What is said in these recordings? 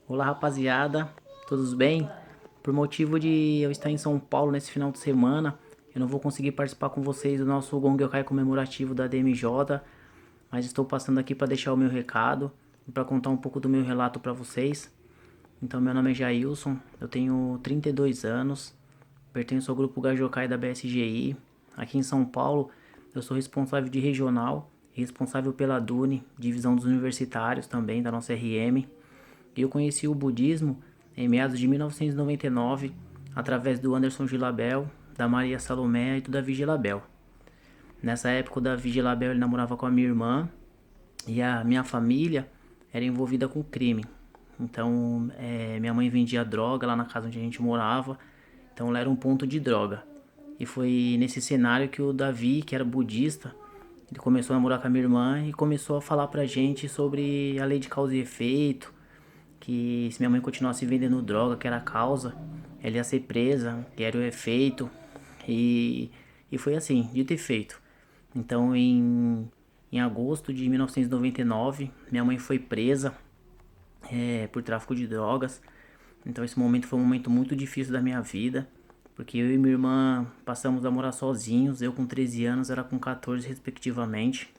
Olá, rapaziada, todos bem? Por motivo de eu estar em São Paulo nesse final de semana, eu não vou conseguir participar com vocês do nosso Gonggyokai comemorativo da DMJ, mas estou passando aqui para deixar o meu recado e para contar um pouco do meu relato para vocês. Então, meu nome é Jailson, eu tenho 32 anos, pertenço ao grupo Gajokai da BSGI. Aqui em São Paulo, eu sou responsável de regional, responsável pela DUNE, divisão dos universitários também, da nossa RM. Eu conheci o budismo em meados de 1999 através do Anderson Gilabel, da Maria Salomé e do Davi Gilabel. Nessa época o Davi Gilabel ele namorava com a minha irmã e a minha família era envolvida com crime. Então minha mãe vendia droga lá na casa onde a gente morava, então lá era um ponto de droga. E foi nesse cenário que o Davi, que era budista, ele começou a namorar com a minha irmã e começou a falar pra gente sobre a lei de causa e efeito, que se minha mãe continuasse vendendo droga, que era a causa, ela ia ser presa, que era o efeito. E, e foi assim, dito e feito. Então, em agosto de 1999, minha mãe foi presa por tráfico de drogas. Então, esse momento foi um momento muito difícil da minha vida, porque eu e minha irmã passamos a morar sozinhos, eu com 13 anos, ela com 14 respectivamente.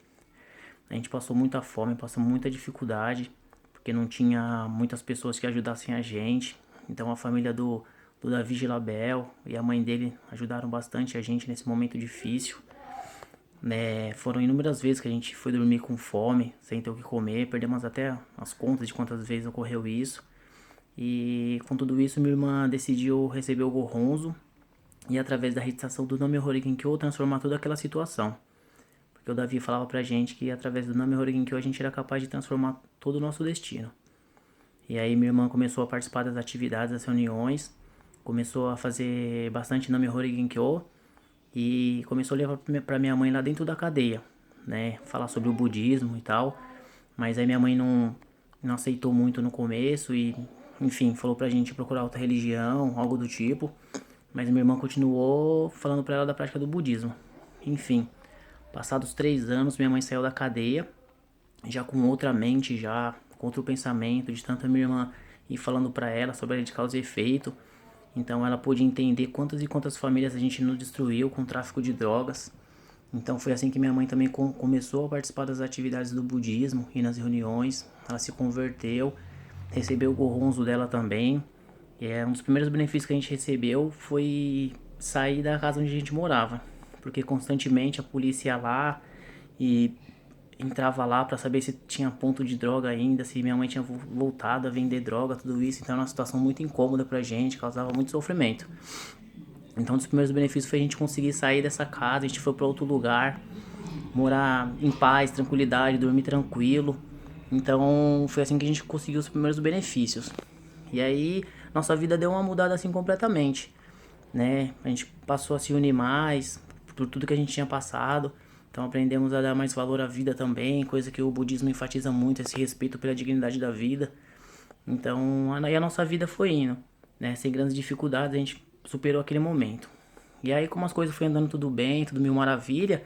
A gente passou muita fome, passou muita dificuldade, porque não tinha muitas pessoas que ajudassem a gente. Então a família do Davi Gilabel e a mãe dele ajudaram bastante a gente nesse momento difícil. Foram inúmeras vezes que a gente foi dormir com fome, sem ter o que comer, perdemos até as contas de quantas vezes ocorreu isso. E com tudo isso, minha irmã decidiu receber o Goronzo e através da recitação do nome Horigenkyo transformar toda aquela situação. Porque o Davi falava pra gente que através do Name Horigenkyo a gente era capaz de transformar todo o nosso destino. E aí minha irmã começou a participar das atividades, das reuniões, começou a fazer bastante Name Horigenkyo e começou a levar pra minha mãe lá dentro da cadeia, né? Falar sobre o budismo e tal. Mas aí minha mãe não aceitou muito no começo e, enfim, falou pra gente procurar outra religião, algo do tipo. Mas minha irmã continuou falando pra ela da prática do budismo. Enfim, passados 3 anos, minha mãe saiu da cadeia, já com outra mente, já com outro pensamento, de tanto a minha irmã ir falando pra ela sobre a lei de causa e efeito. Então ela pôde entender quantas e quantas famílias a gente não destruiu com o tráfico de drogas. Então foi assim que minha mãe também começou a participar das atividades do budismo e nas reuniões. Ela se converteu, recebeu o Goronzo dela também. E um dos primeiros benefícios que a gente recebeu foi sair da casa onde a gente morava. Porque constantemente a polícia ia lá e entrava lá pra saber se tinha ponto de droga ainda, se minha mãe tinha voltado a vender droga, tudo isso. Então era uma situação muito incômoda pra gente, causava muito sofrimento. Então um dos primeiros benefícios foi a gente conseguir sair dessa casa, a gente foi pra outro lugar, morar em paz, tranquilidade, dormir tranquilo. Então foi assim que a gente conseguiu os primeiros benefícios. E aí nossa vida deu uma mudada assim completamente, né? A gente passou a se unir mais por tudo que a gente tinha passado. Então aprendemos a dar mais valor à vida também, coisa que o budismo enfatiza muito, esse respeito pela dignidade da vida. Então aí a nossa vida foi indo, né? Sem grandes dificuldades, a gente superou aquele momento. E aí como as coisas foram andando tudo bem, tudo mil maravilha,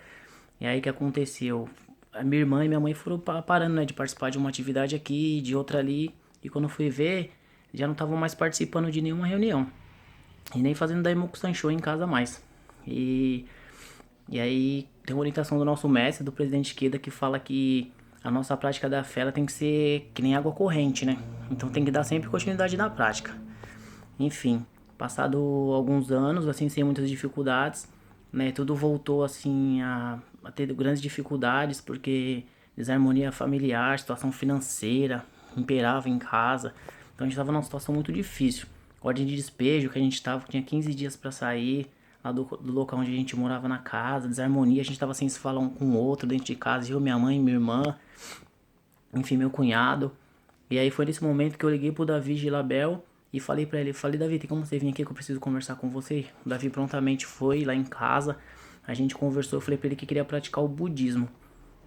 e aí que aconteceu? A minha irmã e minha mãe foram parando, né, de participar de uma atividade aqui, de outra ali, e quando fui ver, já não estavam mais participando de nenhuma reunião. E nem fazendo Daimoku Sanshou em casa mais. E, e aí tem uma orientação do nosso mestre, do presidente Ikeda, que fala que a nossa prática da fé ela tem que ser que nem água corrente, né? Então tem que dar sempre continuidade na prática. Enfim, passado alguns anos, assim, sem muitas dificuldades, né? Tudo voltou, assim, a ter grandes dificuldades, porque desarmonia familiar, situação financeira, imperava em casa. Então a gente estava numa situação muito difícil. Ordem de despejo que a gente estava, tinha 15 dias para sair lá do local onde a gente morava na casa, desarmonia, a gente estava sem se falar um com o outro dentro de casa, eu, minha mãe, minha irmã, enfim, meu cunhado. E aí foi nesse momento que eu liguei pro Davi Gilabel e falei pra ele, falei, Davi, tem como você vir aqui que eu preciso conversar com você? O Davi prontamente foi lá em casa, a gente conversou, eu falei pra ele que queria praticar o budismo.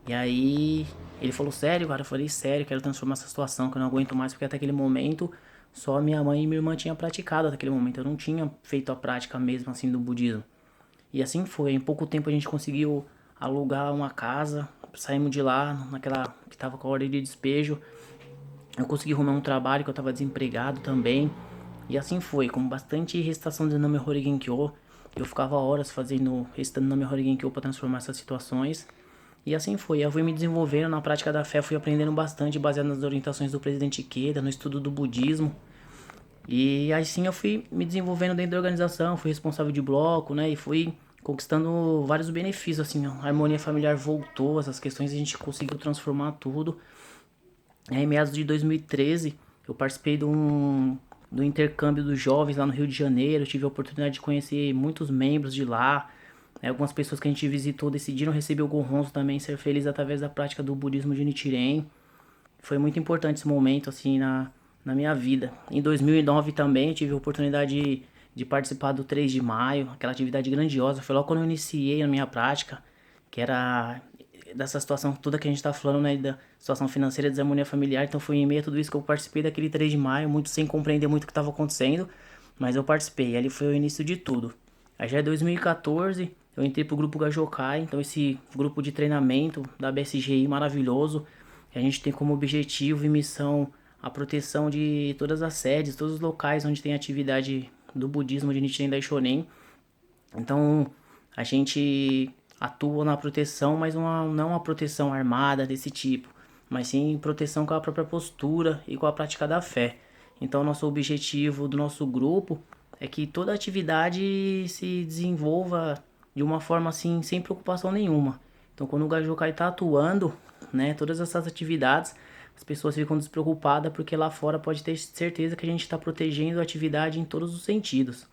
E aí ele falou, sério, cara? Eu falei, sério, quero transformar essa situação, que eu não aguento mais, porque até aquele momento só minha mãe e minha irmã tinham praticado até aquele momento. Eu não tinha feito a prática mesmo assim do budismo. E assim foi, em pouco tempo a gente conseguiu alugar uma casa, saímos de lá, naquela que tava com a ordem de despejo. Eu consegui arrumar um trabalho que eu tava desempregado também. E assim foi, com bastante recitação de Name Horigin-kyo. Eu ficava horas recitando Name Horigin-kyo pra transformar essas situações. E assim foi, eu fui me desenvolvendo na prática da fé, fui aprendendo bastante baseado nas orientações do presidente Ikeda, no estudo do budismo. E assim eu fui me desenvolvendo dentro da organização, fui responsável de bloco, né? E fui conquistando vários benefícios, assim, a harmonia familiar voltou, essas questões a gente conseguiu transformar tudo. Em meados de 2013, eu participei do intercâmbio dos jovens lá no Rio de Janeiro. Eu tive a oportunidade de conhecer muitos membros de lá. Algumas pessoas que a gente visitou decidiram receber o Gohonzo também, ser feliz através da prática do budismo de Nichiren. Foi muito importante esse momento, assim, na minha vida. Em 2009 também eu tive a oportunidade de participar do 3 de maio, aquela atividade grandiosa. Foi logo quando eu iniciei a minha prática, que era dessa situação toda que a gente tá falando, né, da situação financeira, desarmonia familiar. Então foi em meio a tudo isso que eu participei daquele 3 de maio, muito sem compreender muito o que estava acontecendo, mas eu participei. Ali foi o início de tudo. Aí já em 2014 eu entrei pro grupo Gajokai, então esse grupo de treinamento da BSGI maravilhoso. A gente tem como objetivo e missão a proteção de todas as sedes, todos os locais onde tem atividade do budismo de Nichiren Daishonin. Então, a gente atua na proteção, mas não uma proteção armada desse tipo, mas sim proteção com a própria postura e com a prática da fé. Então, nosso objetivo do nosso grupo é que toda atividade se desenvolva de uma forma assim, sem preocupação nenhuma. Então, quando o Gajokai está atuando, né, todas essas atividades, as pessoas ficam despreocupadas porque lá fora pode ter certeza que a gente está protegendo a atividade em todos os sentidos.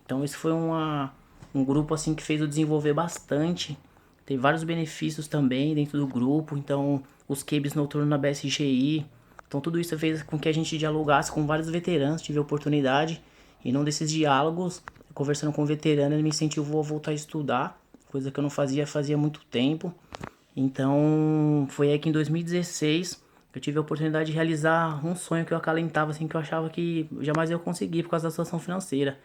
Então, esse foi um grupo assim que fez eu desenvolver bastante. Tem vários benefícios também dentro do grupo. Então, os QBs noturnos na BSGI. Então, tudo isso fez com que a gente dialogasse com vários veteranos. Tive a oportunidade. E num desses diálogos, conversando com um veterano, ele me incentivou a voltar a estudar. Coisa que eu não fazia muito tempo. Então, foi aí que em 2016 eu tive a oportunidade de realizar um sonho que eu acalentava, assim, que eu achava que jamais eu conseguia por causa da situação financeira,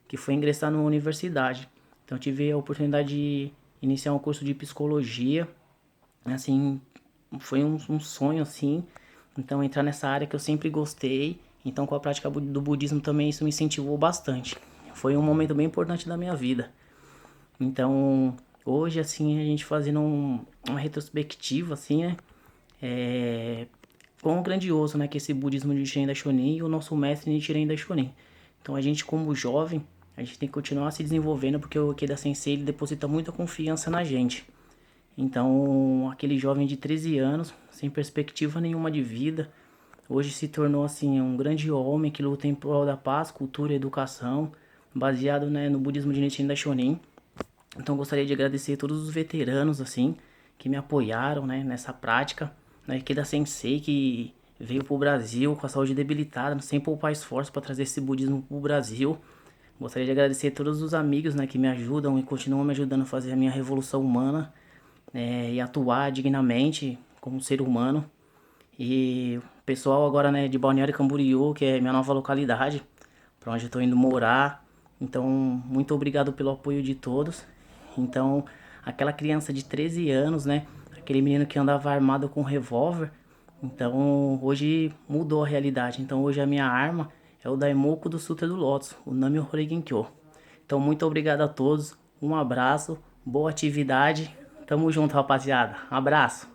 que foi ingressar numa universidade. Então, eu tive a oportunidade de iniciar um curso de psicologia, assim, foi um sonho, assim. Então, entrar nessa área que eu sempre gostei. Então, com a prática do budismo também, isso me incentivou bastante. Foi um momento bem importante da minha vida. Então, hoje, assim, a gente fazendo uma retrospectiva, assim, né? Quão grandioso, né? Que esse budismo de Nichiren Daishonin e o nosso mestre Nichiren Daishonin. Então, a gente, como jovem, a gente tem que continuar se desenvolvendo, porque o Ikeda Sensei, ele deposita muita confiança na gente. Então, aquele jovem de 13 anos, sem perspectiva nenhuma de vida, hoje se tornou, assim, um grande homem que luta em prol da paz, cultura e educação, baseado, né, no budismo de Nichiren Daishonin. Então gostaria de agradecer a todos os veteranos, assim, que me apoiaram, né, nessa prática. Né, Ikeda Sensei, que veio pro Brasil com a saúde debilitada, sem poupar esforço para trazer esse budismo pro Brasil. Gostaria de agradecer a todos os amigos, né, que me ajudam e continuam me ajudando a fazer a minha revolução humana, e atuar dignamente como ser humano. E o pessoal agora, né, de Balneário Camboriú, que é minha nova localidade, para onde eu tô indo morar. Então, muito obrigado pelo apoio de todos. Então, aquela criança de 13 anos, né, aquele menino que andava armado com um revólver, então hoje mudou a realidade. Então, hoje a minha arma é o Daimoku do Sutra do Lotus, o Nami Horigin Kyo. Então, muito obrigado a todos. Um abraço, boa atividade. Tamo junto, rapaziada. Um abraço.